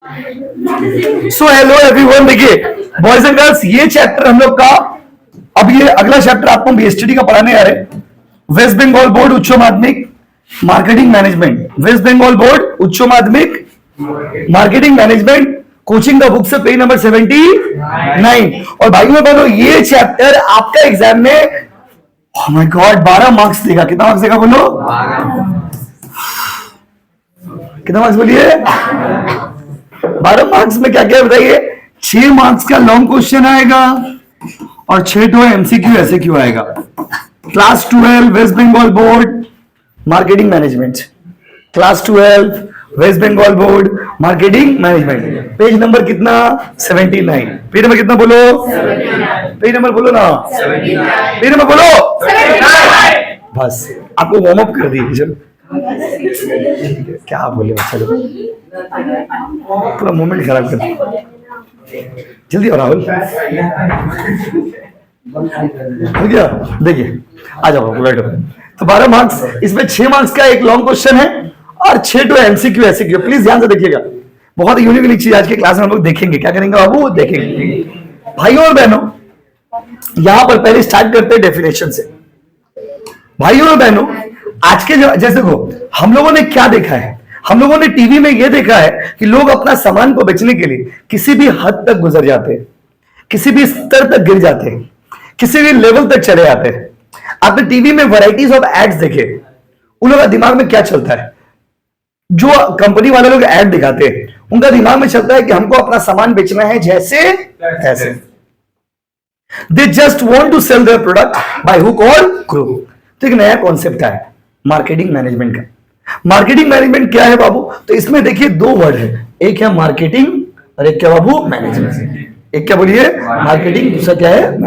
So hello everyone, देखिए boys and girls, ये chapter हम लोग का, अब ये अगला चैप्टर आपको बीएसटीडी का पढ़ाने आ रहे हैं। वेस्ट बंगाल बोर्ड उच्च माध्यमिक marketing management, West Bengal board उच्च माध्यमिक मार्केटिंग मैनेजमेंट, कोचिंग का बुक से पेज नंबर 79। और भाइयों बहनों, ये चैप्टर आपका एग्जाम में ओह माय गॉड 12 मार्क्स देगा। कितना मार्क्स देगा बोलो? कितना मार्क्स बोलिए? 12 मार्क्स में क्या क्या बताइए? 6 मार्क्स का लॉन्ग क्वेश्चन आएगा और 6 तो एमसीक्यू ऐसे क्यों आएगा। Class 12 West Bengal board marketing management, class 12 West Bengal board marketing management, page number कितना? 79। पेज नंबर कितना बोलो? 79। पेज नंबर बोलो ना, 79। पेज नंबर बोलो 79। बस आपको वार्म अप कर दी। चलो क्या बोले बच्चा लोग, पूरा मोमेंट खराब कर दिया। जल्दी आओ राहुल, हो गया? देखिए आ जाओ बैठो। तो 12 मार्क्स, इसमें 6 मार्क्स का एक लॉन्ग क्वेश्चन है और 6 तो एमसीक्यू एसक्यू। प्लीज ध्यान से देखिएगा, बहुत यूनिक चीज आज की क्लास में हम लोग देखेंगे। क्या करेंगे बाबू? देखेंगे। भाइयों और बहनों, यहां पर पहले स्टार्ट करते हैं डेफिनेशन से। भाइयों और बहनों, आज के जैसे को हम लोगों ने क्या देखा है, हम लोगों ने टीवी में यह देखा है कि लोग अपना सामान को बेचने के लिए किसी भी हद तक गुजर जाते हैं, किसी भी स्तर तक गिर जाते हैं, किसी भी लेवल तक चले जाते हैं। आपने टीवी में वैरायटीज ऑफ एड्स देखे, उन लोगों का दिमाग में क्या चलता है? जो कंपनी वाले लोग एड दिखाते हैं, उनका दिमाग में चलता है कि हमको अपना सामान बेचना है जैसे तैसे। They just want to sell their product by hook और क्रूक। तो एक नया कॉन्सेप्ट है मार्केटिंग मैनेजमेंट का। मार्केटिंग मैनेजमेंट क्या है बाबू? तो इसमें देखिए 2 वर्ड है, एक है मार्केटिंग और एक क्या बाबू? मैनेजमेंट। एक क्या बोलिए? मार्केटिंग, दूसरा क्या है?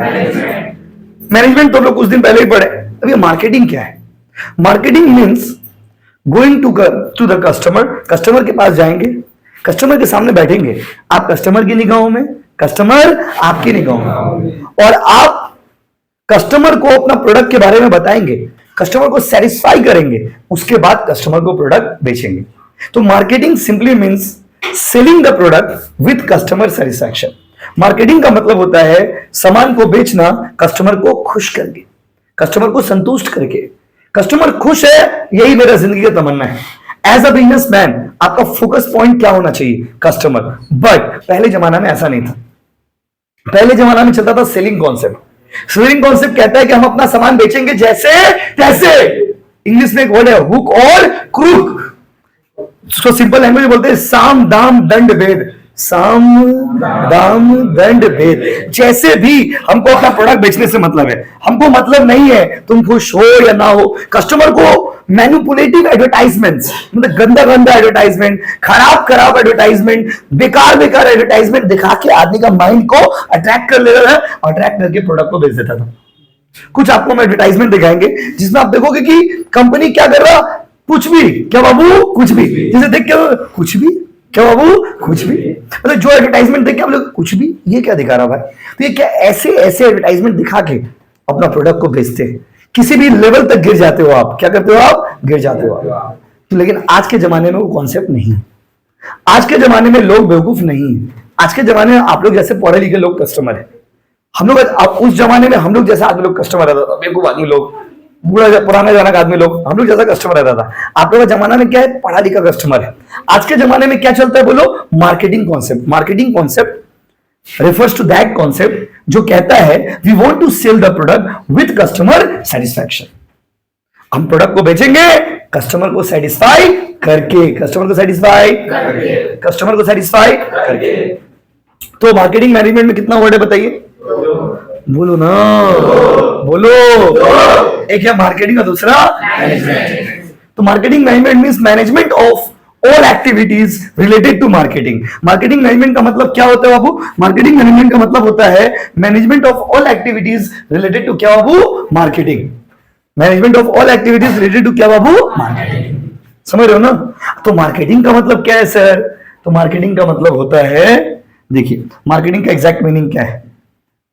मैनेजमेंट तो हम लोग कुछ दिन पहले ही पढ़े। अब ये मार्केटिंग क्या है? Marketing means going to the customer, customer के पास जाएंगे, कस्टमर के सामने बैठेंगे, आप कस्टमर की निगाहों में, कस्टमर आपकी निगाहों में, और आप कस्टमर को अपना प्रोडक्ट के बारे में बताएंगे, कस्टमर को सेटिस्फाई करेंगे, उसके बाद कस्टमर को प्रोडक्ट बेचेंगे। तो marketing simply means selling the product with customer satisfaction. Marketing का मतलब होता है सामान को बेचना कस्टमर को खुश करके, कस्टमर को संतुष्ट करके। कस्टमर खुश है, यही मेरा जिंदगी का तमन्ना है। एज अ बिजनेसमैन आपका फोकस पॉइंट क्या होना चाहिए? कस्टमर। बट पहले जमाना में ऐसा नहीं था। पहले जमाना में चलता था सेलिंग कॉन्सेप्ट। सेलिंग कॉन्सेप्ट कहता है कि हम अपना सामान बेचेंगे जैसे तैसे। इंग्लिश में एक वर्ड है हुक और क्रूक, उसको सिंपल लैंग्वेज बोलते हैं साम दाम दंड भेद। साम दाम दंड भेद। जैसे भी हमको अपना प्रोडक्ट बेचने से मतलब है, हमको मतलब नहीं है तुम खुश हो या ना हो। कस्टमर को मैनिपुलेटिव एडवर्टाइजमेंट्स, मतलब गंदा गंदा एडवर्टाइजमेंट, खराब एडवर्टाइजमेंट, बेकार एडवर्टाइजमेंट दिखा के आदमी का माइंड को अट्रैक्ट कर लेता था, अट्रैक्ट करके प्रोडक्ट को बेच देता था। कुछ आपको हम एडवर्टाइजमेंट दिखाएंगे जिसमें आप देखोगे कि कंपनी क्या कर रहा, कुछ भी। क्या बाबू? कुछ भी। जैसे देख के कुछ भी, क्या बाबू? कुछ भी। मतलब जो एडवर्टाइजमेंट देख के आप लोग कुछ भी, ये क्या दिखा रहा भाई? तो ये क्या ऐसे एडवर्टाइजमेंट दिखा के अपना प्रोडक्ट को बेचते हैं। किसी भी लेवल तक गिर जाते हो आप। क्या करते हो आप? गिर जाते हो आप। तो लेकिन आज के जमाने में वो कॉन्सेप्ट नहीं है। आज के जमाने में लोग बेवकूफ नहीं है। आज के जमाने में आप लोग जैसे पढ़े लिखे लोग कस्टमर है। हम लोग उस जमाने में हम लोग जैसा आदमी लोग कस्टमर रहता था, बेवकूफ आदमी लोग, बूढ़ा पुराना जमाना का आदमी लोग, हम लोग जैसा कस्टमर रहता था। आप लोग का जमाना में क्या है? पढ़ा लिखा कस्टमर है। आज के जमाने में क्या चलता है बोलो? Marketing concept. Marketing concept refers to that concept जो कहता है we want to sell the product with customer satisfaction। हम प्रोडक्ट को बेचेंगे कस्टमर को सेटिस्फाई करके, कस्टमर को सेटिस्फाई करके, कस्टमर को सेटिस्फाई करके। तो मार्केटिंग मैनेजमेंट में कितना वर्ड है बताइए? बोलो ना, बोलो। एक है मार्केटिंग और दूसरा मैनेजमेंट। तो marketing management means management of all activities related to marketing. Marketing management का मतलब क्या होता है बाबू? मार्केटिंग मैनेजमेंट का मतलब होता है management of all activities related to क्या बाबू? Marketing. Management of all activities related to क्या बाबू? मार्केटिंग। समझ रहे हो ना? तो मार्केटिंग का मतलब क्या है सर? तो मार्केटिंग का मतलब होता है, देखिए मार्केटिंग का एग्जैक्ट मीनिंग क्या है?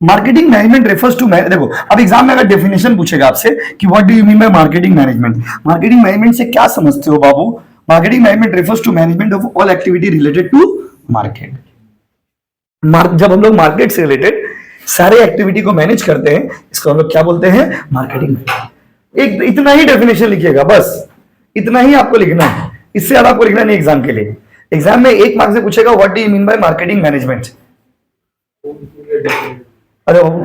मार्केटिंग मैनेजमेंट रेफर्स टू, देखो अब एग्जाम में अगर डेफिनेशन पूछेगा आपसे कि what do you mean by marketing management, marketing management से क्या समझते हो बाबू? Marketing management refers to management of all activity related to market. जब हम लोग मार्केट से रिलेटेड सारे एक्टिविटी को मैनेज करते हैं, इसको हम लोग क्या बोलते हैं? मार्केटिंग। एक इतना ही डेफिनेशन लिखिएगा, बस इतना ही आपको लिखना है, इससे ज्यादा आपको लिखना नहीं एग्जाम के लिए। एग्जाम में 1 मार्क से पूछेगा what do you mean by marketing management. अरे बाबू,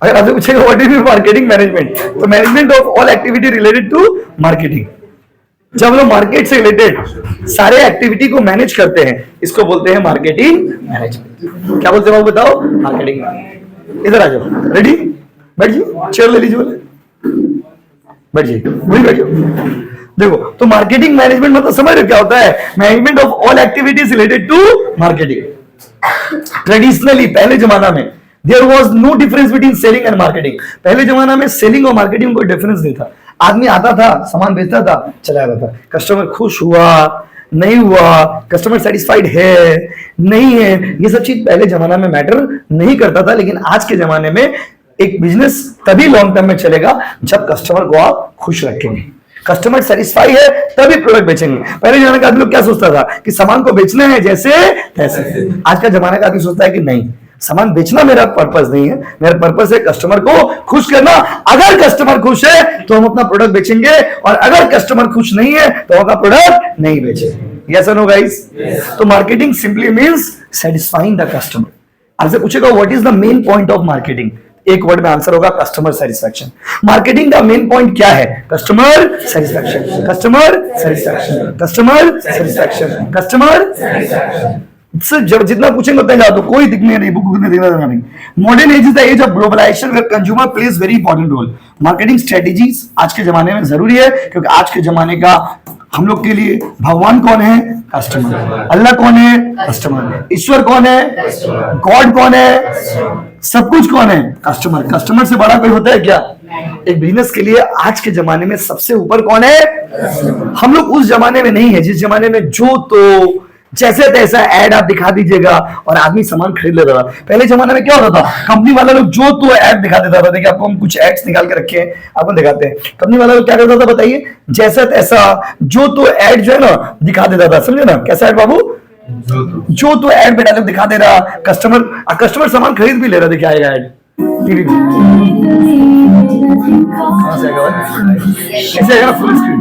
अगर आपसे पूछेगा what do you mean marketing management, तो management of all activity related to marketing. जब हम लोग मार्केट से रिलेटेड सारे एक्टिविटी को मैनेज करते हैं, इसको बोलते हैं मार्केटिंग मैनेजमेंट। क्या बोलते हैं बाबू, बताओ? मार्केटिंग। इधर आ जाओ, रेडी? बैठ जाओ, चेयर ले लीजिए, बोले बैठ जाइए, वही बैठ जाओ। देखो, तो मार्केटिंग मैनेजमेंट मतलब समझ रहे क्या होता है? Management of all activities related to marketing. Traditionally पहले जमाना में there was no difference between selling and marketing. पहले जमाना में सेलिंग और मार्केटिंग में कोई डिफरेंस नहीं था। आदमी आता था, सामान बेचता था, चला जाता था। कस्टमर खुश हुआ, नहीं हुआ, कस्टमर सेटिस्फाइड है, नहीं है, ये सब चीज पहले जमाना में मैटर नहीं करता था। लेकिन आज के जमाने में एक बिजनेस तभी लॉन्ग टर्म में चलेगा जब कस्टमर को आप खुश रखेंगे। कस्टमर सेटिस्फाई है तभी प्रोडक्ट बेचेंगे। पहले जमाने का आदमी लोग क्या सोचता था कि सामान को बेचना है जैसे तैसे। आज का जमाना का आदमी सोचता है कि नहीं, सामान बेचना मेरा पर्पस नहीं है, मेरा पर्पस है कस्टमर को खुश करना। अगर कस्टमर खुश है तो हम अपना प्रोडक्ट बेचेंगे, और अगर कस्टमर खुश नहीं है तो हम अपना प्रोडक्ट नहीं बेचेंगे। यस और नो गाइस? तो marketing simply means satisfying the customer. आपसे पूछेगा what is the main point of marketing, एक वर्ड में आंसर होगा कस्टमर सेटिस्फैक्शन। मार्केटिंग का मेन पॉइंट क्या है? Customer satisfaction, customer satisfaction, customer satisfaction, customer satisfaction. जब जितना पूछेंगे उतना ज्यादा, कोई दिखने नहीं, बुक में देखना नहीं। Modern age is the age of globalization where consumer plays very important role. Marketing strategies आज के जमाने में जरूरी है, क्योंकि आज के जमाने का हम लोग के लिए भगवान कौन है? कस्टमर। अल्लाह कौन है? कस्टमर। ईश्वर कौन है? गॉड कौन है? सब कुछ कौन है? कस्टमर। कस्टमर से बड़ा कोई होता है क्या? एक बिजनेस के लिए आज के जमाने में सबसे ऊपर कौन है? हम लोग उस जमाने में नहीं है जिस जमाने में जो तो जैसे तैसा ऐड आप दिखा दीजिएगा और आदमी सामान खरीद लेता था। पहले जमाने में क्या होता था? कंपनी वाला लोग जो तो ऐड दिखा देता था। देखिए, आपको हम कुछ एड्स निकाल के रखे हैं, आपको दिखाते हैं। कंपनी वाला लोग क्या करता था बताइए? जैसा तैसा जो तो ऐड जो है ना दिखा देता था। समझे ना? कैसा ऐड बाबू? जो तो ऐड पे डायलॉग दिखा दे रहा। कस्टमर सामान खरीद भी ले रहा। देखिए आएगा ऐड, कहां से आएगा? कैसे आएगा? फुल स्क्रीन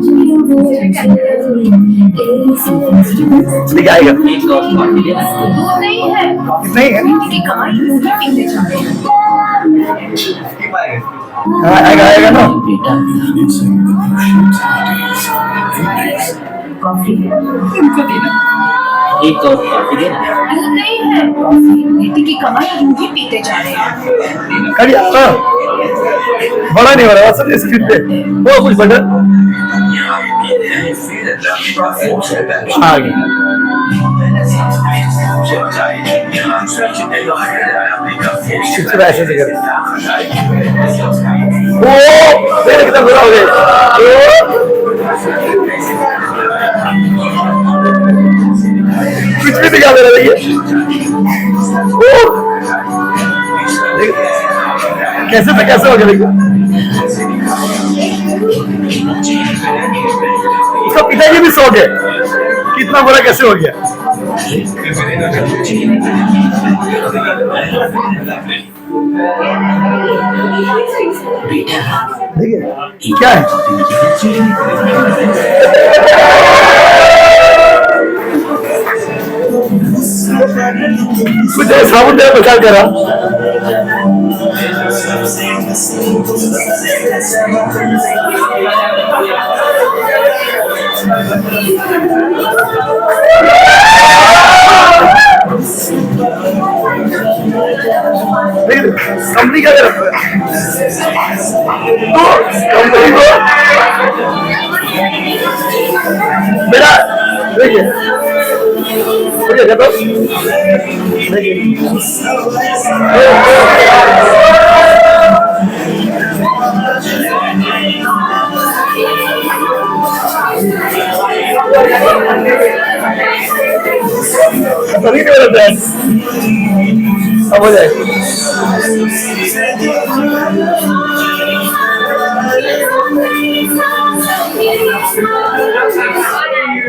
देखिए आएगा। नहीं है, आएगा आएगा ना। एक और कॉफी देना। नहीं है कॉफी की कमाई यूं ही पीते जा रहे हैं। बड़ा नहीं हो रहा सब स्क्रीन पे वो कुछ बटन आ गया। ऐसे से कर ओ मेरे कितना बुरा हो गया। कुछ भी दिखा दे रहा है। कैसे से कैसे हो गया? देखो उसका पिताजी भी सो गए। कितना बुरा कैसे हो गया? देखिए क्या है? कुछ साबुन दे बचा करा। कंपनी क्या कर रहा है? तो कंपनी को मेरा देखिए अब हो जाए।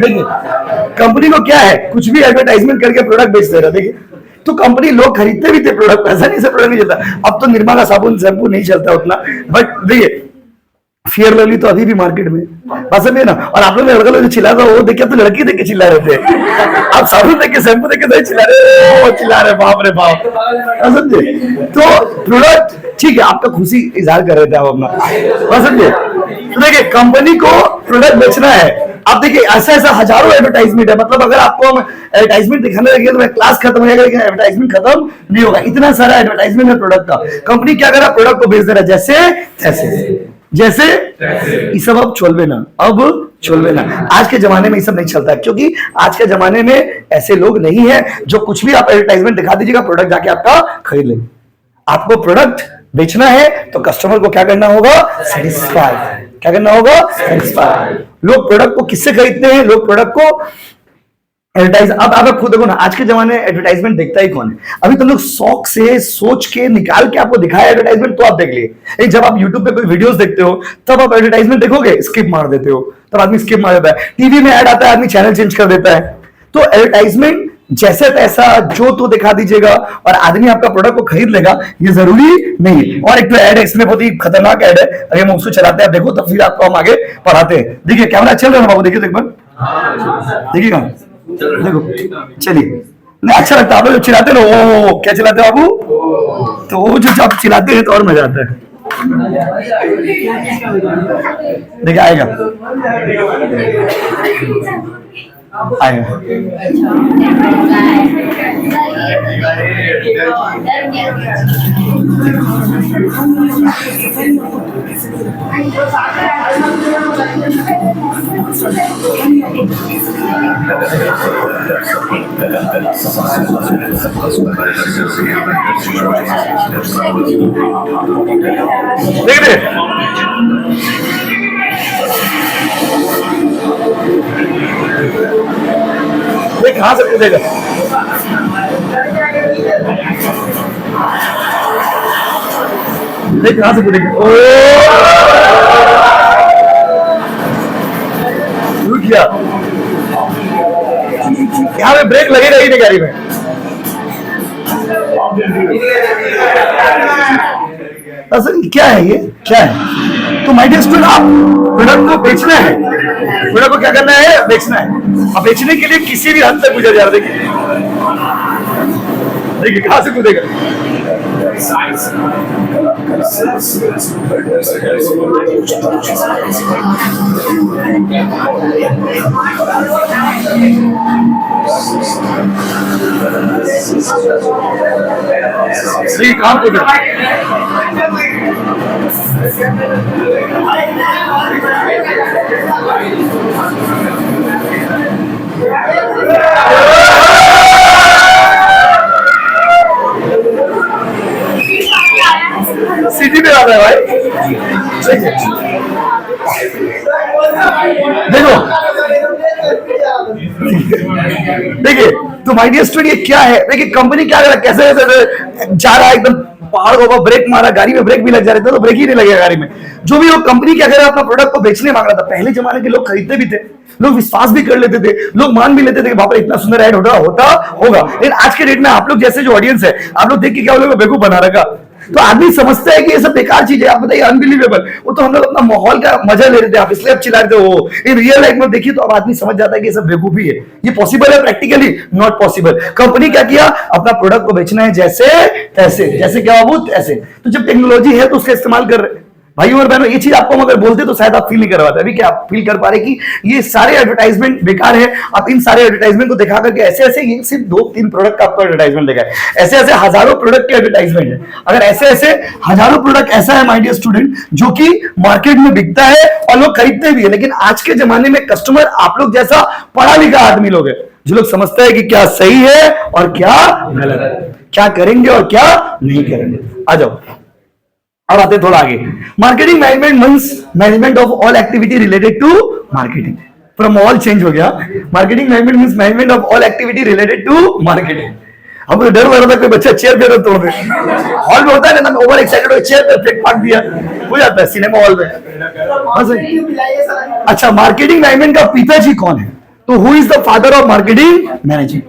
देखिए कंपनी को क्या है, कुछ भी एडवर्टाइजमेंट करके प्रोडक्ट बेच दे रहा, देखिए। तो कंपनी लोग खरीदते भी थे प्रोडक्ट, ऐसा नहीं से प्रोडक्ट नहीं चलता। अब तो निर्मा का साबुन शैम्पू नहीं चलता उतना, बट देखिए फेयर लवली तो अभी भी मार्केट में, बात समझे ना। और आप लोग ने लड़का लोग जो चिल्ला था वो देखे तो लड़की देख के चिल्ला रहे थे, आप साबुन देख के शैम्पू देख के चिल्ला रहे बाप रे बाप, समझे। तो प्रोडक्ट ठीक है, आपका खुशी इजहार कर रहे थे आप अपना, बात समझे। तो देखिए कंपनी को प्रोडक्ट बेचना है। आप देखिए ऐसा हजारों एडवर्टाइजमेंट है, मतलब अगर आपको हम एडवर्टाइजमेंट दिखाने लगे तो क्लास खत्म हो जाएगा, लेकिन एडवर्टाइजमेंट खत्म नहीं होगा, इतना सारा एडवर्टाइजमेंट है प्रोडक्ट का। कंपनी क्या कर रहा है, प्रोडक्ट को बेच दे रहा है जैसे ये सब अब चलबे ना। आज के जमाने में ये सब नहीं चलता है, क्योंकि आज के जमाने में ऐसे लोग नहीं है जो कुछ भी आप एडवर्टाइजमेंट दिखा दीजिएगा प्रोडक्ट जाके आपका खरीद लेंगे। आपको प्रोडक्ट बेचना है तो कस्टमर को क्या करना होगा, सेटिस्फाई। क्या करना होगा, सेटिस्फाई। लोग प्रोडक्ट को किससे खरीदते हैं, लोग प्रोडक्ट को एडवर्टाइज। अब आप खुद देखो ना, आज के जमाने में एडवर्टाइजमेंट देखता ही कौन है। अभी तुम लोग शौक से सोच के निकाल के आपको दिखाया एडवर्टाइजमेंट तो आप देख लिए। जब आप यूट्यूब पे कोई वीडियोस देखते हो तब आप एडवर्टाइजमेंट देखोगे, स्किप मार देते हो, तब आदमी स्किप मार देता है। टीवी में ऐड आता है, आदमी चैनल चेंज कर देता है। तो एडवर्टाइजमेंट जैसे तैसा जो तो दिखा दीजिएगा और आदमी आपका प्रोडक्ट को खरीद लेगा, ये जरूरी नहीं है। और एक तो ऐड है, इसमें बहुत ही खतरनाक ऐड है, अगर हम उसको चलाते हैं देखो, तब फिर आपको हम आगे पढ़ाते हैं। देखिए कैमरा चल रहा है बाबू, देखिए एक बार देखिएगा, देखो चलिए। नहीं अच्छा लगता है आप लोग जब चिल्लाते ना, ओ क्या चिल्लाते हो बाबू, तो वो जो आप चिल्लाते हैं तो और मजा आता है। देखिए आएगा देख कहां से कूदेगा, देख कहां से कूदेगा। ओ किया, यहाँ पे ब्रेक लगेगा ही नहीं गाड़ी में। असल क्या है ये, क्या है। तो माय डियर स्टूडेंट, आप प्रोडक्ट को बेचना है, प्रोडक्ट को क्या करना है, बेचना है। अब बेचने के लिए किसी भी हद तक गुजर जा रहा है। देखिए कहां से कूदेगा, कहां कूदेगा। सीधी पे आ रहा है भाई, देखो देखिए। तो माय डियर स्टूडेंट, ये क्या है, देखिए कंपनी क्या कर रहा है, कैसे जा रहा है, एकदम पहाड़ को ब्रेक मारा, गाड़ी में ब्रेक भी लग जा रहे थे तो ब्रेक ही नहीं लगेगा गाड़ी में। जो भी वो कंपनी क्या कर रहा है, अपना प्रोडक्ट को बेचने मांग रहा था। पहले जमाने के लोग खरीदते भी थे, लोग विश्वास भी कर लेते थे, लोग मान भी लेते थे कि बाप रे इतना सुंदर ऐड होता होगा। लेकिन आज के डेट में आप लोग जैसे जो ऑडियंस है, आप लोग देख के क्या बोलोगे, बेवकूफ बना रखा। तो आदमी समझता है कि ये सब बेकार चीज है। आप बताइए, अनबिलीवेबल। वो तो हम लोग अपना माहौल का मजा ले रहे थे, आप इसलिए आप चिल्ला रहे थे। वो इन रियल लाइफ में देखिए तो अब आदमी समझ जाता है कि ये सब बेवकूफी है। ये पॉसिबल है, प्रैक्टिकली नॉट पॉसिबल। कंपनी क्या किया, अपना प्रोडक्ट को बेचना है जैसे तैसे, जैसे क्या बाबू तैसे। तो जब टेक्नोलॉजी है तो उसका इस्तेमाल कर रहे। भाइयों और बहनों, ये चीज आपको हम अगर बोलते तो शायद आप फील नहीं कर पाते। अभी क्या आप फील कर पा रहे कि ये सारे एडवर्टाइजमेंट बेकार है। आप इन सारे एडवर्टाइजमेंट को दिखा करके ऐसे ऐसे, ये सिर्फ 2-3 प्रोडक्ट का आपको एडवर्टाइजमेंट देखा है, ऐसे ऐसे हजारों प्रोडक्ट के एडवर्टाइजमेंट है। अगर ऐसे ऐसे हजारों प्रोडक्ट ऐसा है माय डियर स्टूडेंट जो कि मार्केट में बिकता है और लोग खरीदते भी है, लेकिन आज के जमाने में कस्टमर आप लोग जैसा पढ़ा लिखा आदमी लोग है, जो लोग समझता है कि क्या सही है और क्या गलत है, क्या करेंगे और क्या नहीं करेंगे। आ जाओ अब आते थोड़ा आगे। Marketing management means management of all activity related to marketing. From all change हो गया। Marketing management means management of all activity related to marketing. हमको डर लग रहा था कोई बच्चा चेयर पे तोड़ दे। हॉल में होता है ना, ओवर एक्साइटेड हो चेयर पे फेंक फाक दिया, हो जाता है सिनेमा हॉल में। अच्छा, मार्केटिंग मैनेजमेंट का पिताजी कौन है? तो who is the father of marketing management?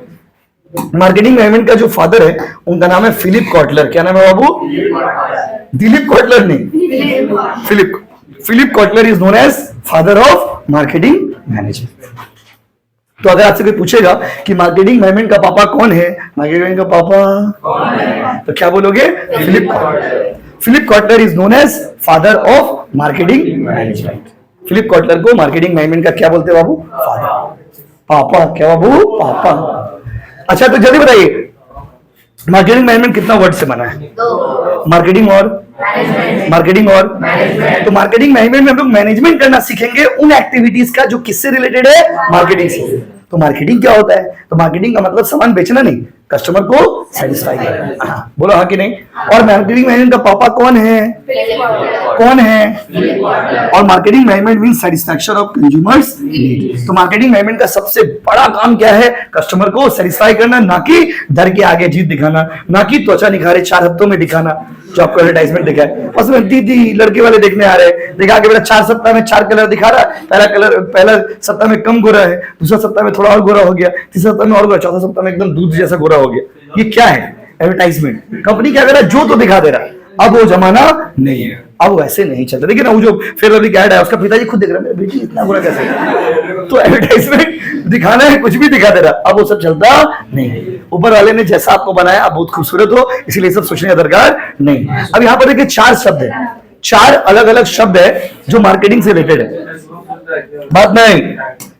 Marketing management का जो फादर है उनका नाम है फिलिप कॉटलर। क्या नाम है बाबू? दिलीप कॉटलर नहीं, Philip Kotler is known as father of marketing management. तो अगर आपसे कोई पूछेगा कि मार्केटिंग मैनेजमेंट का पापा कौन है, मार्केटिंग का पापा, तो क्या बोलोगे? Philip Kotler. Philip Kotler is known as father of marketing management. Philip Kotler को मार्केटिंग मैनेजमेंट का क्या बोलते हैं बाबू? फादर, पापा। क्या बाबू? पापा। अच्छा तो जल्दी बताइए, मार्केटिंग मैनेजमेंट कितना वर्ड से बना है? मार्केटिंग और तो मार्केटिंग मैनेजमेंट में हम लोग मैनेजमेंट करना सीखेंगे उन एक्टिविटीज का जो किससे रिलेटेड है? मार्केटिंग से। तो मार्केटिंग क्या होता है? तो मार्केटिंग का मतलब सामान बेचना नहीं, कस्टमर को सेटिस्फाई करना। हाँ, बोलो हाँ कि नहीं? और मार्केटिंग मैनेजमेंट का पापा कौन है? और marketing management means satisfaction of consumers need. तो मार्केटिंग मैनेजमेंट का सबसे बड़ा काम क्या है? कस्टमर को सेटिस्फाई करना, ना कि डर के आगे जीत दिखाना, ना कि त्वचा निखारे 4 हफ्तों में दिखाना जो आपको एडवर्टाइजमेंट दिखा है। उसमें दीदी लड़के वाले देखने आ रहे हैं, दिखा के बेटा 4 सप्ताह में 4 कलर दिखा रहा है। पहला सप्ताह में कम गोरा है, दूसरा सप्ताह में थोड़ा और गोरा हो गया, तीसरा सप्ताह में और गोरा, चौथा सप्ताह में एकदम दूध जैसा गोरा हो गया। ये क्या है? एडवर्टाइजमेंट। कंपनी क्या कर रहा है? जो तो दिखा दे रहा है। अब वो जमाना नहीं है, अब वैसे नहीं चलता। देखिए ना, वो जो फेयर लवली का ऐड है, उसका पिताजी खुद देख रहा है, बेटी इतना बुरा कैसे है? तो एडवर्टाइजमेंट दिखाना है, कुछ भी दिखा दे रहा, अब वो सब चलता नहीं। ऊपर वाले ने जैसा आपको बनाया, आप बहुत खूबसूरत हो, इसीलिए सब सोचने का दरकार नहीं। अब यहाँ पर देखिए 4 शब्द है, 4 अलग अलग शब्द है जो मार्केटिंग से रिलेटेड है। बात नहीं,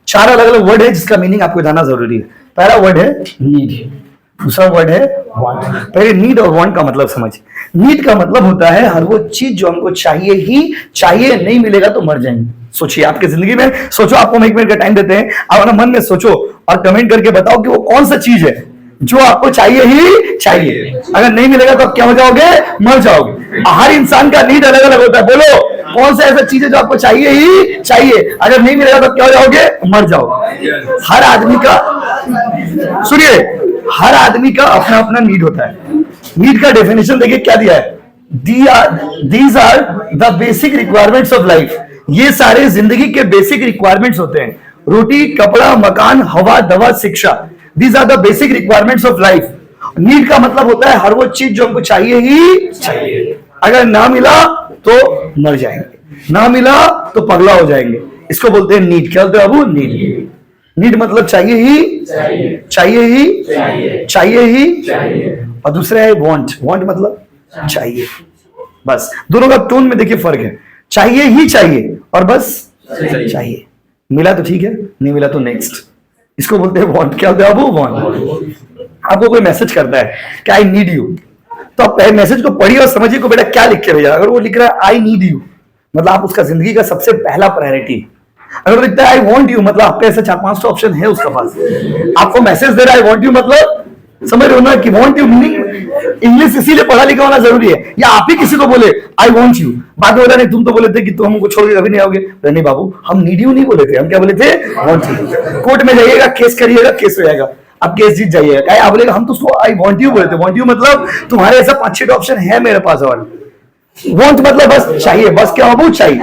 4 अलग अलग वर्ड है जिसका मीनिंग आपको जानना जरूरी है। पहला वर्ड है नीड, दूसरा वर्ड है वांट। पहले नीड और वांट का मतलब समझिए। नीड का मतलब होता है हर वो चीज जो हमको चाहिए ही चाहिए, नहीं मिलेगा तो मर जाएंगे। सोचिए, आपकी जिंदगी में सोचो, आपको हम 1 मिनट का टाइम देते हैं, आप अपना मन में सोचो और कमेंट करके बताओ कि वो कौन सा चीज है जो आपको चाहिए ही चाहिए। अगर नहीं मिलेगा तो आप क्या हो जाओगे? मर जाओगे। हर इंसान का नीड अलग अलग होता है। बोलो कौन सा ऐसा चीज है जो आपको चाहिए ही चाहिए, अगर नहीं मिलेगा तो क्या हो जाओगे? मर जाओगे। हर आदमी का, सुनिए, हर आदमी का अपना अपना नीड होता है। नीड का डेफिनेशन देखिए क्या दिया है? These are the basic requirements of life. ये सारे जिंदगी के बेसिक रिक्वायरमेंट्स होते हैं। रोटी, कपड़ा, मकान, हवा, दवा, शिक्षा, these are the basic requirements of life. Need का मतलब होता है हर वो चीज जो हमको चाहिए ही चाहिए, अगर ना मिला तो मर जाएंगे, ना मिला तो पगला हो जाएंगे। इसको बोलते हैं नीड। क्या बोलते हैं बाबू? नीड। नीड मतलब चाहिए ही चाहिए। और दूसरा है वांट। वांट मतलब चाहिए। बस दोनों का टोन में देखिए फर्क है। चाहिए ही चाहिए और बस चाहिए। मिला तो ठीक है, नहीं मिला तो नेक्स्ट। इसको बोलते हैं वांट। क्या होता है बाबू? वांट। आपको कोई मैसेज करता है कि आई नीड यू, तो आप मैसेज को पढ़िए और समझिए को बेटा क्या लिख के भेजा। अगर वो लिख रहा है आई नीड यू, मतलब आप उसका जिंदगी का सबसे पहला प्रायोरिटी। अगर लिखता है आई वांट यू, मतलब आपके ऐसे 4-5 ऑप्शन है उसका पास। आपको मैसेज दे रहा है आई वांट यू, मतलब समझ रहे हो ना कि वांट यू मीनिंग इंग्लिश इसीलिए पढ़ा लिखा होना जरूरी है। या आप ही किसी को बोले आई वांट यू, बाद में बोला नहीं तुम तो बोले थे कि तुम हमको छोड़ के कभी नहीं आओगे। नहीं बाबू, हम नीड यू नहीं बोले थे, हम क्या बोले थे? Want you. कोर्ट में जाइएगा, केस करिएगा, केस हो जाएगा, आप केस जीत जाइएगा। क्या आप बोलेगा हम तो उसको आई वांट यू बोले थे। वांट यू मतलब तुम्हारे ऐसा 5-6 ऑप्शन है मेरे पास। और वांट मतलब बस चाहिए। बस क्या बाबू? चाहिए।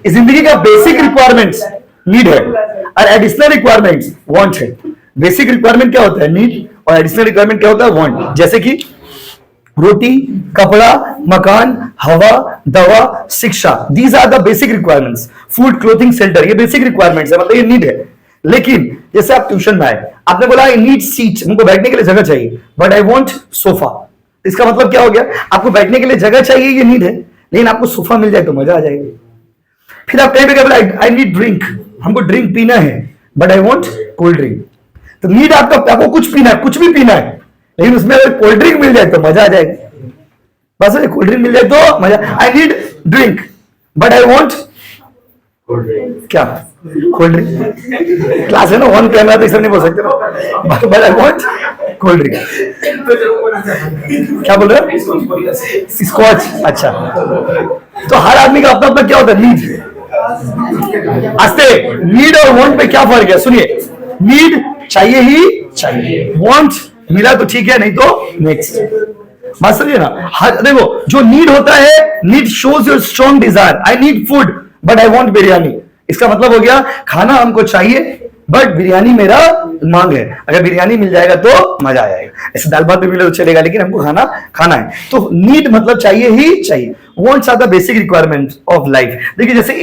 इस जिंदगी का बेसिक रिक्वायरमेंट्स नीड है और एडिशनल रिक्वायरमेंट्स वांट है। बेसिक रिक्वायरमेंट क्या होता है? नीड, और एडिशनल रिक्वायरमेंट क्या होता है? वांट। जैसे कि रोटी, कपड़ा, मकान, हवा, दवा, शिक्षा, these are the basic requirements. Food, clothing, shelter, ये बेसिक रिक्वायरमेंट्स है, मतलब ये नीड है। लेकिन जैसे आप ट्यूशन में आए, आपने बोला आई नीड सीट, मुझको बैठने के लिए जगह चाहिए, बट आई वांट सोफा। इसका मतलब क्या हो गया? आपको बैठने के लिए जगह चाहिए, ये नीड है, लेकिन आपको सोफा मिल जाए तो मजा आ जाएगा। फिर आप कहीं पे बोला आई नीड ड्रिंक, हमको ड्रिंक पीना है, but I want cold drink. तो नीड आपको कुछ पीना है, कुछ भी पीना है, लेकिन उसमें अगर कोल्ड ड्रिंक मिल जाए तो मजा आ जाएगा। बस कोल्ड ड्रिंक मिल जाए तो मजा। I need drink but I want क्या? Cold drink. क्लास है ना, ऑन कैमरा तो इसे नहीं बोल सकते ना, but I want cold drink. क्या बोल रहे हो? स्कॉच। अच्छा, तो हर आदमी का अपना अपना क्या होता है? नीड। आस्ते, नीड और वांट में क्या फर्क है? सुनिए, नीड चाहिए ही चाहिए, वांट मिला तो ठीक है, नहीं तो नेक्स्ट। बात समझिए ना। देखो, जो नीड होता है, need shows your strong Dzire. I need food but I want biryani. इसका मतलब हो गया खाना हमको चाहिए, बट बिरयानी मेरा मांग है, अगर बिरयानी मिल जाएगा तो मजा आ जाएगा। ऐसे दाल भात भी मिले तो चलेगा, लेकिन हमको खाना है। तो नीड मतलब चाहिए ही चाहिए। Wants are the basic requirements of life. देखिए जैसे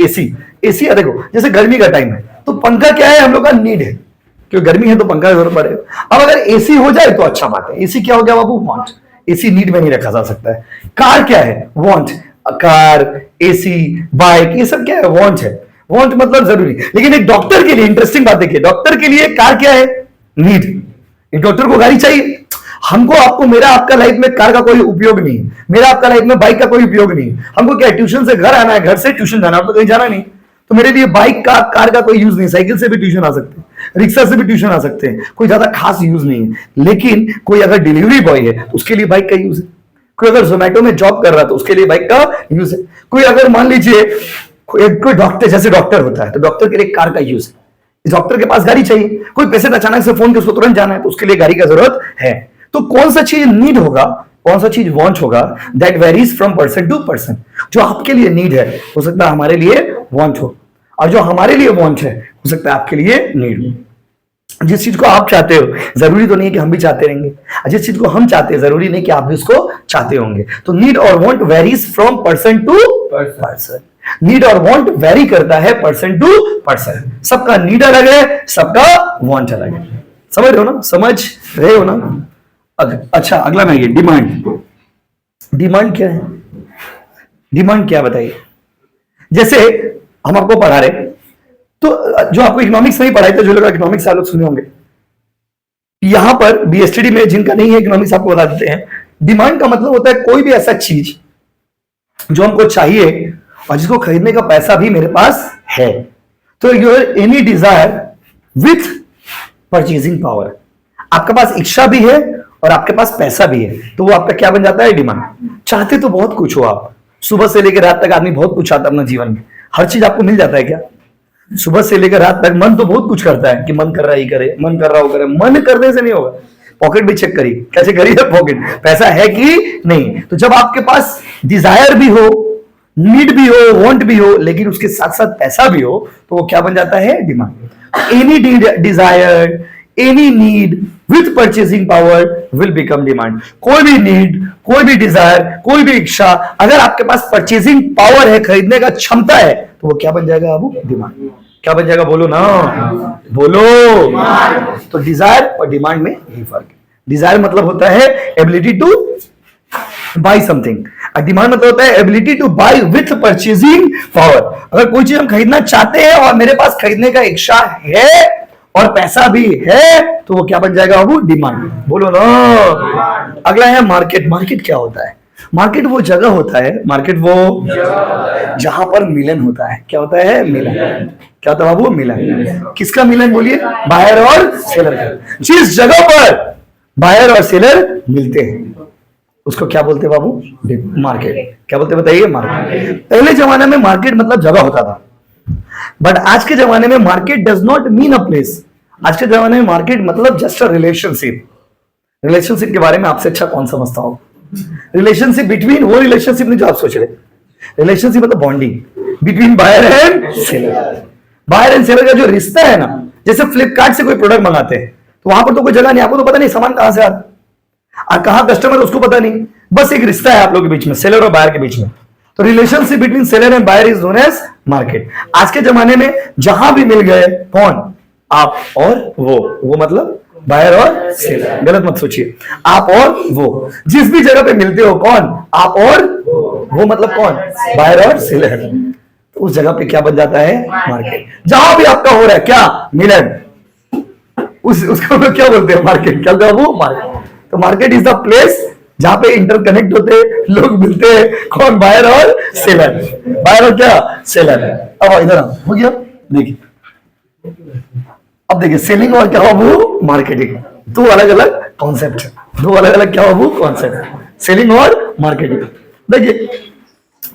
एसी है, देखो जैसे गर्मी का टाइम है तो पंखा क्या है, हम लोग का नीड है, क्योंकि गर्मी है तो पंखा की जरूरत पड़ेगा। अब अगर एसी हो जाए तो अच्छा बात है। एसी क्या हो गया बाबू, वांट। एसी नीड में नहीं रखा जा सकता है। कार क्या है, वांट। कार, एसी, बाइक, ये सब क्या है, वांट है। वांट मतलब जरूरी। लेकिन एक डॉक्टर के लिए इंटरेस्टिंग बात देखिए, डॉक्टर के लिए कार क्या है, नीड। एक डॉक्टर को गाड़ी चाहिए। हमको, आपको, मेरा आपका लाइफ में कार का कोई उपयोग नहीं है, मेरा आपका लाइफ में बाइक का कोई उपयोग नहीं है। हमको क्या, ट्यूशन से घर आना है, घर से ट्यूशन जाना, तो कहीं जाना नहीं, तो मेरे लिए बाइक का, कार का कोई यूज नहीं। साइकिल से भी ट्यूशन आ सकते हैं, रिक्शा से भी ट्यूशन आ सकते हैं, कोई ज्यादा खास यूज नहीं है। लेकिन कोई अगर डिलीवरी बॉय है तो उसके लिए बाइक का यूज है। कोई अगर जोमेटो में जॉब कर रहा है तो उसके लिए बाइक का यूज है। कोई अगर मान लीजिए कोई डॉक्टर, जैसे डॉक्टर होता है तो डॉक्टर के लिए कार का यूज है। इस डॉक्टर के पास गाड़ी चाहिए। कोई पेशेंट अचानक से फोन के उसको तुरंत जाना है तो उसके लिए गाड़ी का जरूरत है। तो कौन सा चीज नीड होगा, कौन सा चीज वांट होगा, that varies from person to person. जो आपके लिए नीड है हो सकता है हमारे लिए वांट हो, और जो हमारे लिए वांट है हो सकता है आपके लिए नीड। जिस चीज को आप चाहते हो जरूरी तो नहीं है कि हम भी चाहते रहेंगे, जिस चीज को हम चाहते हैं जरूरी नहीं कि आप भी उसको चाहते होंगे। तो नीड और want varies from person to person. Need और वांट वेरी करता है पर्सन टू पर्सन। सबका नीड अलग है, सबका वांट अलग है। समझ रहे हो ना, समझ रहे हो ना। अच्छा अगला मैं, ये डिमांड। डिमांड क्या है, डिमांड क्या बताइए। जैसे हम आपको पढ़ा रहे, तो जो आपको इकोनॉमिक्स नहीं पढ़ाई थे, जो लोग इकोनॉमिक्स आप लोग सुने होंगे, यहां पर बीएसटीडी में जिनका नहीं है इकोनॉमिक्स आपको बता देते हैं। डिमांड का मतलब होता है कोई भी ऐसा चीज जो हमको चाहिए और जिसको खरीदने का पैसा भी मेरे पास है। तो your any desire with purchasing power. आपके पास इच्छा भी है और आपके पास पैसा भी है, तो वो आपका क्या बन जाता है, डिमांड। चाहते तो बहुत कुछ हो आप, सुबह से लेकर रात तक आदमी बहुत कुछ चाहता है अपना जीवन में। हर चीज आपको मिल जाता है क्या, सुबह से लेकर रात तक मन तो बहुत कुछ करता है कि मन कर रहा है करे, मन कर रहा हो करे। मन करने से नहीं होगा, पॉकेट भी चेक करिए, कैसे करिए पॉकेट, पैसा है कि नहीं। तो जब आपके पास डिजायर भी हो, नीड भी हो, वांट भी हो, लेकिन उसके साथ साथ पैसा भी हो, तो वो क्या बन जाता है, demand. Any desire, any need with purchasing power will become demand. कोई भी नीड, कोई भी डिजायर, कोई भी इच्छा, अगर आपके पास परचेसिंग पावर है, खरीदने का क्षमता है, तो वो क्या बन जाएगा अब, डिमांड। क्या बन जाएगा, बोलो ना, बोलो। तो डिजायर और डिमांड में यही फर्क है। डिजायर मतलब होता है एबिलिटी टू बाय समथिंग, और डिमांड मतलब होता है ability to buy with purchasing power. अगर कोई चीज हम खरीदना चाहते हैं और मेरे पास खरीदने का इच्छा है और पैसा भी है, तो वो क्या बन जाएगा, वो डिमांड। बोलो ना। अगला है मार्केट। मार्केट क्या होता है, मार्केट वो जगह होता है, मार्केट वो जहां पर मिलन होता है। क्या होता है, मिलन। क्या होता है बाबू, मिलन। किसका मिलन, बोलिए, बायर और सेलर का। जिस जगह पर बायर और सेलर मिलते हैं उसको क्या बोलते हैं बाबू, मार्केट। क्या बोलते बताइए, मार्केट। पहले जमाने में मार्केट मतलब जगह होता था, बट आज के जमाने में market does not mean a place. आज के जमाने में मार्केट मतलब जस्ट अ रिलेशनशिप। रिलेशनशिप के बारे में आपसे अच्छा कौन समझता हो, रिलेशनशिप बिटवीन, वो रिलेशनशिप नहीं जो आप सोच रहे। रिलेशनशिप मतलब bonding between buyer and seller. Buyer and seller का जो रिश्ता है ना, जैसे फ्लिपकार्ट से कोई प्रोडक्ट मंगाते हैं तो वहां पर तो कोई जगह नहीं, आपको तो पता नहीं सामान कहां से आ रहा और कहां कस्टमर उसको पता नहीं, बस एक रिश्ता है आप लोगों के बीच में, सेलर और बायर के बीच में। तो relationship between seller and buyer is known as market. आज के जमाने में जहां भी मिल गए, कौन, आप और वो मतलब बायर और सेलर। गलत मत सोचिए, आप और वो, जिस भी जगह पे मिलते हो, कौन, आप और वो मतलब कौन, बायर और सेलर। तो उस जगह पे क्या बन जाता है, मार्केट। जहां भी आपका हो रहा है क्या, मिलन, उसको क्या बोलते हैं, मार्केट। क्या बोलते हैं वो, मार्केट। तो मार्केट इज द प्लेस जहां पे इंटरकनेक्ट होते हैं, लोग मिलते हैं, कौन, बायर और सेलर। बायर और क्या, सेलर। अब इधर हो गया, देखिए अब देखिए, सेलिंग और क्या हुआ, वो मार्केटिंग। दो अलग अलग कॉन्सेप्ट है, दो अलग अलग क्या हुआ, वो कॉन्सेप्ट, सेलिंग और मार्केटिंग। देखिए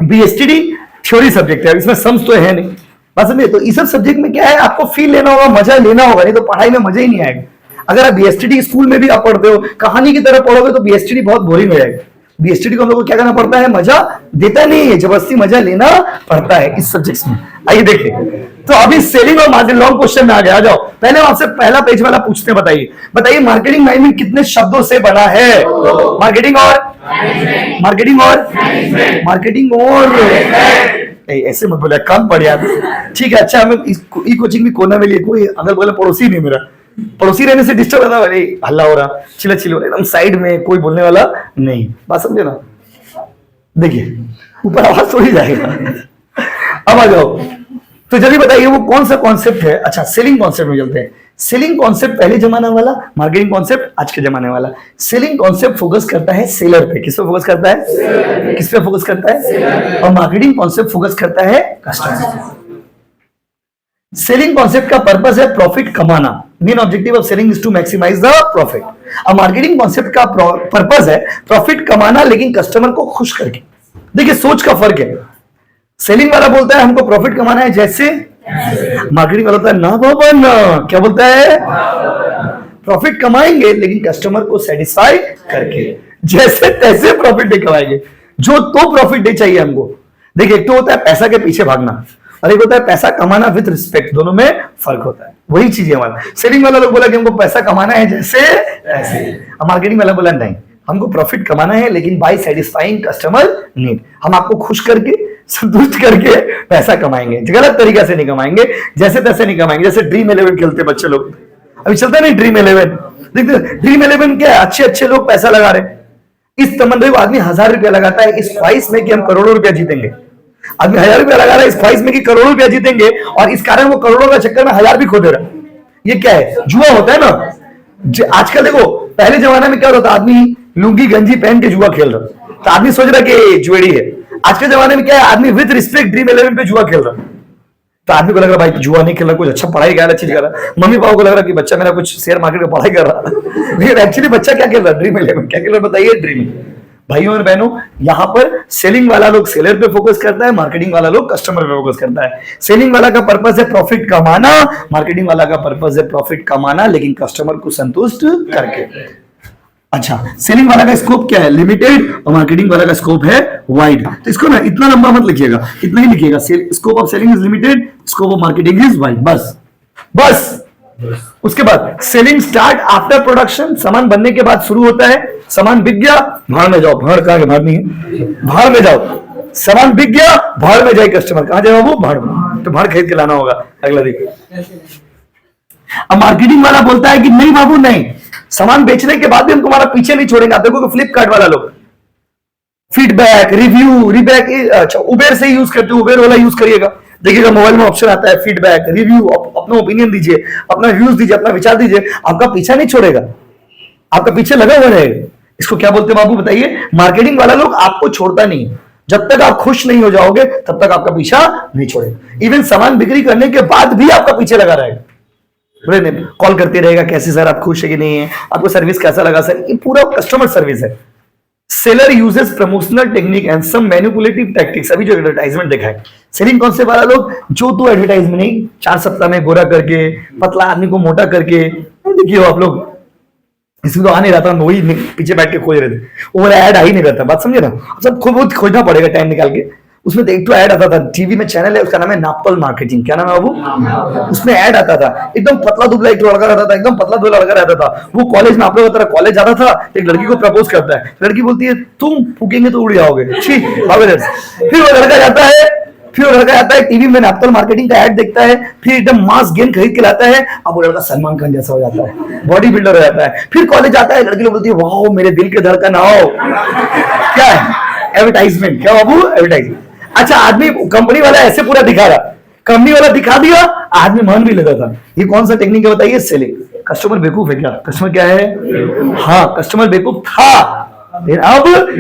बीएसटीडी थ्योरी सब्जेक्ट है, इसमें सम्स तो है नहीं, बस में। तो इस सब सब्जेक्ट में क्या है, आपको फील लेना होगा, मजा लेना होगा, नहीं तो पढ़ाई में मजा ही नहीं आएगा। अगर आप बीएसटीडी स्कूल में भी आप पढ़ते हो, कहानी की तरह पढ़ोगे तो बीएसटीडी बहुत बोरिंग हो जाएगा। बीएसटीडी को हम लोग को क्या करना पड़ता है, मजा देता नहीं है, जबरदस्ती मजा लेना पड़ता है इस सब्जेक्ट्स में। आइए देखिए, तो अभी सेलिंग और मार्केटिंग लॉन्ग क्वेश्चन में आ गया। आ जाओ, पहले आपसे पहला पेज वाला पूछते हैं, बताइए मार्केटिंग मैनेजमेंट कितने शब्दों से बना है? मार्केटिंग और ऐसे मत बोला, कम पड़ यार। ठीक है, अच्छा, हमें ई कोचिंग भी कोना में लिए, कोई अगल बगल पड़ोसी नहीं, मेरा पड़ोसी रहने से डिस्टर्ब होता है, हल्ला हो रहा, चिल्ला हो रहा, एकदम साइड में, कोई बोलने वाला नहीं, बात समझे ना? देखिए ऊपर आवाज थोड़ी जाएगा। अब आ जाओ, तो जल्दी बताइए वो कौन सा कॉन्सेप्ट है? अच्छा, सेलिंग कॉन्सेप्ट में चलते हैं। सेलिंग कॉन्सेप्ट पहले जमाना वाला, मार्केटिंग कॉन्सेप्ट आज के जमाने वाला। सेलिंग कॉन्सेप्ट फोकस करता है सेलर पे, किस पे फोकस करता है? किस पे फोकस करता है? और मार्केटिंग कॉन्सेप्ट फोकस करता है कस्टमर। सेलिंग कॉन्सेप्ट का पर्पस है प्रॉफिट कमाना, main objective of selling is to maximize the profit. और मार्केटिंग कॉन्सेप्ट का पर्पस है प्रॉफिट कमाना लेकिन कस्टमर को खुश करके। देखिए सोच का फर्क है, सेलिंग वाला बोलता है हमको प्रॉफिट कमाना है जैसे, मार्केटिंग वाला होता है ना बाबा ना, क्या बोलता है? प्रॉफिट कमाएंगे लेकिन कस्टमर को सेटिस्फाई करके, जैसे तैसे प्रॉफिट नहीं कमाएंगे, जो तो प्रॉफिट नहीं चाहिए हमको। देखिए एक तो होता है पैसा के पीछे भागना, और एक होता है पैसा कमाना विद रिस्पेक्ट, दोनों में फर्क होता है। वही चीज है हमारा। सेलिंग वाला लोग बोला कि हमको पैसा कमाना है जैसे ऐसे, और मार्केटिंग वाला बोला नहीं, हमको प्रॉफिट कमाना है लेकिन बाय सेटिस्फाइंग कस्टमर नीड, हम आपको खुश करके संतुष्ट करके पैसा कमाएंगे, गलत तरीका से नहीं कमाएंगे, जैसे तैसे नहीं कमाएंगे। जैसे ड्रीम 11 खेलते बच्चे लोग, अभी चलता नहीं ड्रीम 11, देखते ड्रीम 11 क्या अच्छे लोग पैसा लगा रहे, इस तमन्ना को आदमी 1000 रुपया लगाता है इस ख्वाहिश में कि हम करोड़ों रुपया जीतेंगे, आदमी 1000 रुपया लगा रहा है इस ख्वाहिश में कि करोड़ों रुपया जीतेंगे, और इस कारण वो करोड़ों का चक्कर में 1000 भी खो दे रहा। ये क्या है? जुआ होता है ना। आजकल देखो, पहले जमाना में क्या होता, आदमी लुंगी गंजी पहन के जुआ खेल रहा, तो आदमी सोच रहा कि जुएड़ी है। आज के जमाने में क्या है, आदमी विद रिस्पेक्ट ड्रीम 11 पे जुआ खेल रहा, तो आदमी को लग रहा भाई जुआ नहीं खेल रहा, कुछ अच्छा पढ़ाई कर रहा, चीज कर रहा। मम्मी पापा को लग रहा कि बच्चा मेरा कुछ शेयर मार्केट में पढ़ाई कर रहा, लेकिन एक्चुअली बच्चा क्या खेल रहा है? ड्रीम 11 क्या खेल रहा है बताइए? ड्रीम। भाइयों और बहनों, यहां पर सेलिंग वाला लोग सेलर पे फोकस करता है, मार्केटिंग वाला लोग कस्टमर पे फोकस करता है। सेलिंग वाला का पर्पस है प्रॉफिट कमाना, मार्केटिंग वाला का पर्पस है प्रॉफिट कमाना लेकिन कस्टमर को संतुष्ट करके। अच्छा, सेलिंग वाला का स्कोप क्या है? लिमिटेड, और मार्केटिंग वाला का स्कोप है वाइड। तो इसको ना इतना लंबा मत लिखिएगा, इतना ही लिखिएगा, scope of selling is limited, scope of marketing is wide, बस। उसके बाद सेलिंग स्टार्ट आफ्टर प्रोडक्शन, सामान बनने के बाद शुरू होता है। सामान बिक गया, भाड़ में जाओ, भाड़ कहां के? भाड़ नहीं है, भाड़ में जाओ। सामान बिक गया, भाड़ में जाए कस्टमर, कहां जाए वो? भाड़ में, तो भाड़ खरीद के लाना होगा अगला दिन। अब मार्केटिंग वाला बोलता है कि नहीं बाबू नहीं, सामान बेचने के बाद भी हम तुम्हारा पीछे नहीं छोड़ेंगे। आप देखो फ्लिपकार्ट वाला लोग फीडबैक, रिव्यू, अच्छा उबेर से यूज करते हो, उबेर वाला यूज करिएगा, देखिएगा मोबाइल में ऑप्शन आता है फीडबैक, रिव्यू, अपना ओपिनियन दीजिए, अपना व्यूज दीजिए, अपना विचार दीजिए, आपका पीछा नहीं छोड़ेगा, आपका पीछे लगा हुआ रहेगा। इसको क्या बोलते हैं बाबू बताइए? मार्केटिंग वाला लोग आपको छोड़ता नहीं, जब तक आप खुश नहीं हो जाओगे तब तक आपका पीछा नहीं छोड़ेगा। इवन सामान बिक्री करने के बाद भी आपका पीछे लगा रहेगा, कॉल करते रहेगा, कैसे सर आप खुश है कि नहीं है, आपको सर्विस कैसा लगा सर, ये पूरा कस्टमर सर्विस है। Seller uses promotional technique and some manipulative tactics, अभी जो एडवर्टाइजमेंट देखा है सेलिंग कॉन्सेप्ट वाला लोग, जो तो एडवर्टाइजमेंट नहीं, 4 सप्ताह में गोरा करके, पतला आदमी को मोटा करके, देखिए आप लोग इसमें तो आ नहीं रहा था, वही पीछे बैठ के खोज रहे थे, वो एड आ ही नहीं रहता, बात समझे ना? सब खुद खोजना पड़ेगा टाइम निकाल के। उसमें एक तो ऐड आता था, टीवी में चैनल है उसका नाम है नाप्तोल मार्केटिंग, क्या नाम है बाबू? उसमें ऐड आता था, एकदम पतला दुबला एक लड़का रहता था, एकदम पतला दुबला लड़का रहता था, वो कॉलेज में आप लोगों की तरह कॉलेज जाता था, एक लड़की को प्रपोज करता है, लड़की बोलती है तुम फूकेंगे तो उड़ जाओगे, ठीक। फिर वो लड़का जाता है टीवी में नाप्तोल मार्केटिंग का ऐड देखता है, फिर एकदम मास गेन खरीद के लाता है, अब वो लड़का सलमान खान जैसा हो जाता है, बॉडी बिल्डर हो जाता है। फिर कॉलेज आता है, लड़की बोलती है वाह मेरे दिल के धड़कन आओ, क्या है? एडवर्टाइजमेंट, क्या बाबू? एडवर्टाइजमेंट। अच्छा, आदमी कंपनी वाला ऐसे पूरा दिखा रहा, कंपनी वाला दिखा दिया, आदमी मान भी लगा था। ये कौन सा टेक्निक है बताइए? सेलिंग। कस्टमर बेवकूफ है क्या? कस्टमर क्या है? हाँ, कस्टमर बेवकूफ था, अब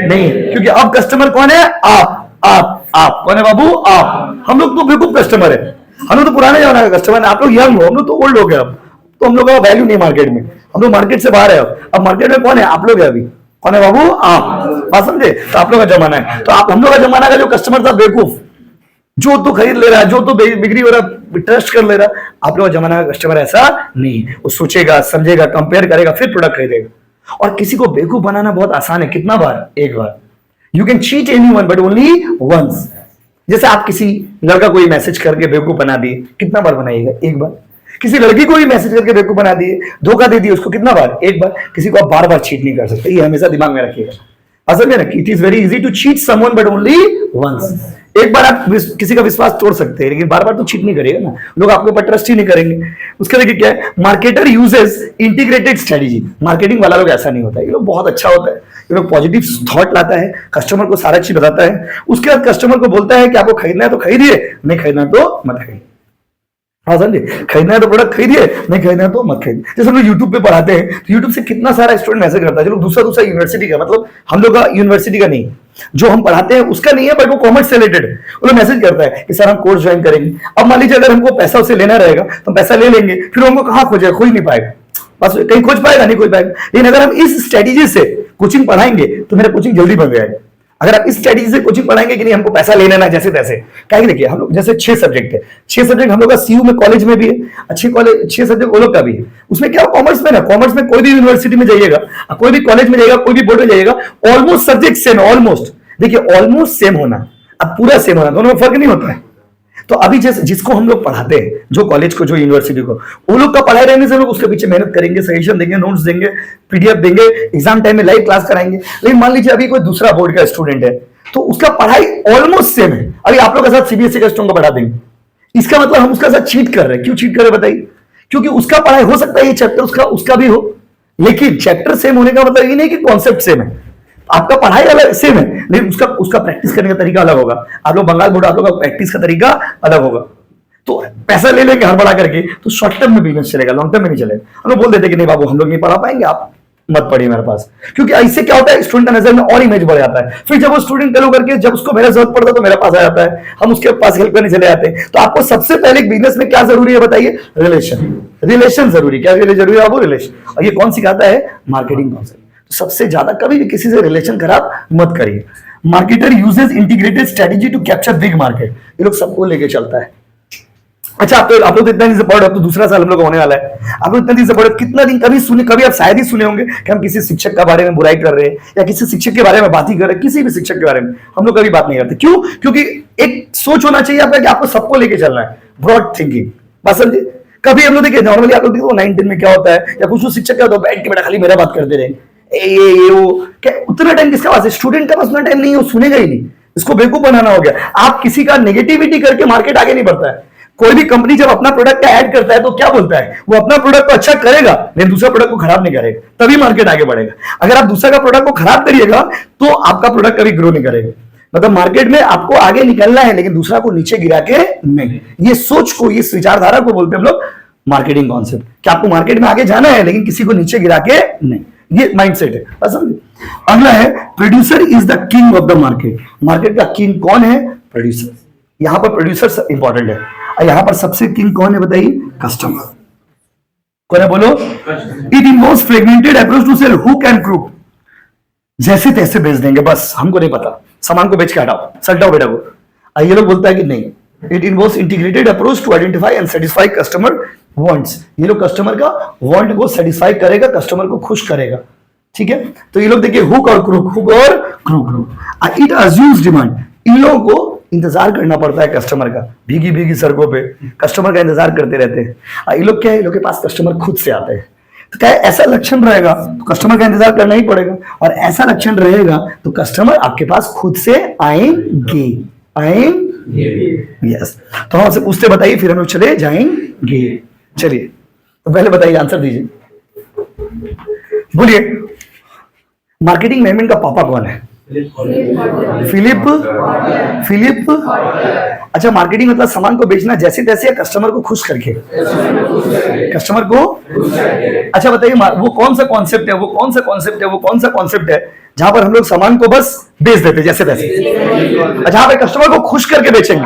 नहीं, क्योंकि अब कस्टमर कौन है? आप कौन है बाबू? आप। हम लोग तो बेवकूफ कस्टमर है, हम लोग तो पुराने जमाने का कस्टमर है, आप लोग यंग हो, हम लोग तो ओल्ड हो गए, अब तो हम लोग का वैल्यू नहीं मार्केट में, हम लोग मार्केट से बाहर है। अब मार्केट में कौन है? आप लोग है। अभी कौन है बाबू? आप। बात समझे? तो आप लोग का जमाना है, तो आप हम लोग का जमाना का जो कस्टमर था बेवकूफ, जो तो खरीद ले रहा है, जो तो बिक्री हो रहा, ट्रस्ट कर ले रहा, आप लोग का जमाना का कस्टमर ऐसा नहीं, वो सोचेगा, समझेगा, कंपेयर करेगा, फिर प्रोडक्ट खरीदेगा। और किसी को बेवकूफ बनाना बहुत आसान है, कितना बार? एक बार। You can cheat anyone but only once. जैसे आप किसी लड़का को ही मैसेज करके बेवकूफ बना दिए, कितना बार बनाइएगा? एक बार। किसी लड़की को ही मैसेज करके बेवकूफ बना दिए, धोखा दे दिए उसको, कितना बार? एक बार। किसी को आप बार बार चीट नहीं कर सकते, ये हमेशा दिमाग में रखिएगा। असल में ना, it is very easy to cheat someone but only once. एक बार आप किसी का विश्वास तोड़ सकते हैं, लेकिन बार बार तो चीट नहीं करिएगा ना, लोग आपके ऊपर ट्रस्ट ही नहीं करेंगे। उसके देखिए क्या है, marketer uses integrated strategy. Marketing वाला लोग ऐसा नहीं होता है, ये लोग बहुत अच्छा होता है, ये लोग पॉजिटिव थॉट लाता है, कस्टमर को सारा चीज बताता है, उसके बाद कस्टमर को बोलता है कि आपको खरीदना है तो खरीदिए, नहीं खरीदना तो मत खरीदिए। हाँ समझे, खरीदना है तो प्रोडक्ट खरीदिए, नहीं खरीदना है तो मत खरीदिए। जैसे हम लोग यूट्यूब पे पढ़ाते हैं, तो यूट्यूब से कितना सारा स्टूडेंट मैसेज करता है, जो लोग दूसरा यूनिवर्सिटी का, मतलब हम लोग का यूनिवर्सिटी का नहीं, जो हम पढ़ाते हैं उसका नहीं है, बट वो कॉमर्स से रिलेटेड है, वो लोग मैसेज करता है कि सर हम कोर्स ज्वाइन करेंगे। अब मान लीजिए अगर हमको पैसा उसे लेना रहेगा तो हम पैसा ले लेंगे, फिर हमको कहाँ खोजेगा? खोज नहीं पाएगा, बस कहीं खोज पाएगा नहीं, खोज पाएगा। लेकिन अगर हम इस स्ट्रेटेजी से कोचिंग पढ़ाएंगे तो मेरा कोचिंग जल्दी बन जाएगा। अगर आप इस स्ट्रेटेजी से कोचिंग पढ़ाएंगे कि नहीं हमको पैसा ले लेना जैसे तैसे, क्या देखिए हम लोग जैसे 6 सब्जेक्ट है, 6 सब्जेक्ट हम लोग का सीयू में कॉलेज में भी है, अच्छी कॉलेज 6 सब्जेक्ट वो लोग का भी है। उसमें क्या कॉमर्स में ना, कॉमर्स में कोई भी यूनिवर्सिटी में जाइएगा, कोई भी कॉलेज में जाइएगा, कोई भी बोर्ड में जाइएगा, ऑलमोस्ट सब्जेक्ट सेम, ऑलमोस्ट। देखिए ऑलमोस्ट सेम होना, अब पूरा सेम होना, दोनों में फर्क नहीं होता है। तो अभी जैसे जिसको हम लोग पढ़ाते हैं, जो कॉलेज को, जो यूनिवर्सिटी को, वो लोग का पढ़ाई रहने से लोग उसके पीछे मेहनत करेंगे, सजेशन देंगे, नोट्स देंगे, पीडीएफ देंगे, एग्जाम टाइम में लाइव क्लास कराएंगे। लेकिन मान लीजिए अभी कोई दूसरा बोर्ड का स्टूडेंट है, तो उसका पढ़ाई ऑलमोस्ट सेम है, अभी आप लोग के साथ सीबीएसई का स्टूडेंट को पढ़ा देंगे, इसका मतलब हम उसका साथ चीट कर रहे हैं। क्यों चीट कर रहे हैं बताइए? क्योंकि उसका पढ़ाई हो सकता है ये चैप्टर उसका भी हो, लेकिन चैप्टर सेम होने का मतलब ये नहीं कि कॉन्सेप्ट सेम है। आपका पढ़ाई अलग सेम है, लेकिन उसका प्रैक्टिस करने का तरीका अलग होगा। आप लोग बंगाल बोर्ड, आप लोग का प्रैक्टिस का तरीका अलग होगा। तो पैसा ले लेंगे हड़बड़ा करके, तो शॉर्ट टर्म में बिजनेस चलेगा, लॉन्ग टर्म में नहीं चलेगा। हम लोग बोल देते कि नहीं बाबू हम लोग नहीं पढ़ा पाएंगे, आप मत पढ़िए मेरे पास। क्योंकि ऐसे क्या होता है, स्टूडेंट नजर में और इमेज बढ़ जाता है, फिर जब वो स्टूडेंट करो करके जब उसको मेरा जरूरत पड़ता है तो मेरे पास आ जाता है, हम उसके पास हेल्प करने चले जाते हैं। तो आपको सबसे पहले बिजनेस में क्या जरूरी है बताइए? रिलेशन जरूरी। क्या जरूरी है आपको? रिलेशन। और ये कौन सिखाता है? Marketing concept. तो सबसे ज्यादा कभी भी किसी से रिलेशन खराब मत करिए। Marketer uses integrated strategy to capture big market. ये लोग सबको लेके चलता है। अच्छा आप लोग तो इतना दिन से पढ़ रहे हो, तो दूसरा साल हम लोग होने वाला है, आप लोग इतना दिन से पढ़े, कितना दिन कभी आप शायद ही सुने होंगे कि हम किसी शिक्षक के बारे में बुराई कर रहे हैं या किसी शिक्षक के बारे में बात ही कर रहे हैं। किसी भी शिक्षक के बारे में हम लोग कभी बात नहीं करते। क्यों? क्योंकि एक सोच होना चाहिए आपका कि आपको सबको लेके चलना है, ब्रॉड थिंकिंग। बात समझिए? कभी हम लोग देखिए नॉर्मली आप लोग देखो 9-10 में क्या होता है, या कुछ शिक्षक क्या होता है, बैठ के बेटा खाली मेरा बात करते रहे, ये वो क्या, उतना टाइम किसका पास है? स्टूडेंट का पास उतना टाइम नहीं है, वो सुनेगा ही नहीं, इसको बेवकूफ बनाना हो गया। आप किसी का नेगेटिविटी करके मार्केट आगे नहीं बढ़ता है। कोई भी कंपनी जब अपना प्रोडक्ट का ऐड करता है तो क्या बोलता है? वो अपना प्रोडक्ट को अच्छा करेगा लेकिन दूसरा प्रोडक्ट को खराब नहीं करेगा, तभी मार्केट आगे बढ़ेगा। अगर आप दूसरा का प्रोडक्ट को खराब करिएगा तो आपका प्रोडक्ट कभी ग्रो नहीं करेगा। मतलब मार्केट में आपको आगे निकलना है लेकिन दूसरा को नीचे गिरा के नहीं। ये सोच को, ये विचारधारा को बोलते हैं हम लोग मार्केटिंग कॉन्सेप्ट, कि आपको मार्केट में आगे जाना है लेकिन किसी को नीचे गिरा के नहीं। ये माइंडसेट है, समझे? अगला है producer is the king of the market. Market का किंग कौन है? प्रोड्यूसर। यहां पर प्रोड्यूसर इंपॉर्टेंट है, और यहां पर सबसे किंग कौन है बताइए? कस्टमर। कौन है बोलो? It involves fragmented approach to sell hook and crook. जैसे तैसे बेच देंगे, बस हमको नहीं पता, सामान को बेच के हटाओ, सल्टाओ बेटा को। ये लोग बोलता है कि नहीं, it involves integrated approach to identify and satisfy customer wants. ये लोग कस्टमर का वांट को सेटिस्फाई करेगा, कस्टमर को खुश करेगा। ठीक है, तो ये लोग देखिए हुक और क्रूक, हुक और क्रूक। It assumes demand. इन लोगों को इंतजार करना पड़ता है कस्टमर का, भीगी भीगी सड़कों पे कस्टमर का इंतजार करते रहते हैं। ये लोग क्या है, लोग के पास कस्टमर खुद से आते हैं। तो क्या है, ऐसा लक्षण रहेगा तो कस्टमर का इंतजार करना ही पड़ेगा, और ऐसा लक्षण रहेगा तो कस्टमर आपके पास खुद से आएंगे। यस। तो हम आपसे पूछते बताइए, फिर हम लोग चले जाएंगे। चलिए तो पहले बताइए, आंसर दीजिए, बोलिए मार्केटिंग मैनेजमेंट का पापा कौन है? फिलिप। अच्छा, मार्केटिंग मतलब सामान को बेचना जैसे तैसे या कस्टमर को खुश करके? कस्टमर को। अच्छा बताइए वो कौन सा कॉन्सेप्ट है, वो कौन सा कॉन्सेप्ट है जहां पर हम लोग सामान को बस बेच देते जैसे तैसे? अच्छा, पे कस्टमर को खुश करके बेचेंगे।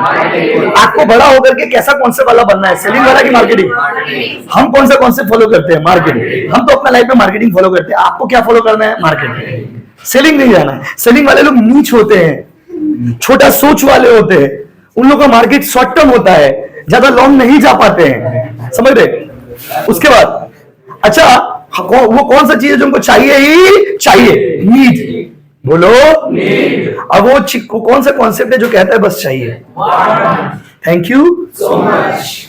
आपको बड़ा होकर के कैसा कॉन्सेप्ट वाला बनना है, सेलिंग वाला की मार्केटिंग? हम कौन सा कॉन्सेप्ट फॉलो करते हैं? मार्केटिंग। हम तो अपना लाइफ में मार्केटिंग फॉलो करते हैं, आपको क्या फॉलो करना है? मार्केटिंग। सेलिंग नहीं जाना है। सेलिंग वाले लोग नीच होते हैं, छोटा सोच वाले होते हैं, उन लोगों का मार्केट शॉर्ट टर्म होता है, ज्यादा लॉन्ग नहीं जा पाते हैं, समझ रहे? उसके बाद अच्छा, वो कौन सा चीज है जो उनको चाहिए ही चाहिए? नीड। बोलो अब वो कौन सा कॉन्सेप्ट है जो कहता है बस चाहिए। Thank you so much.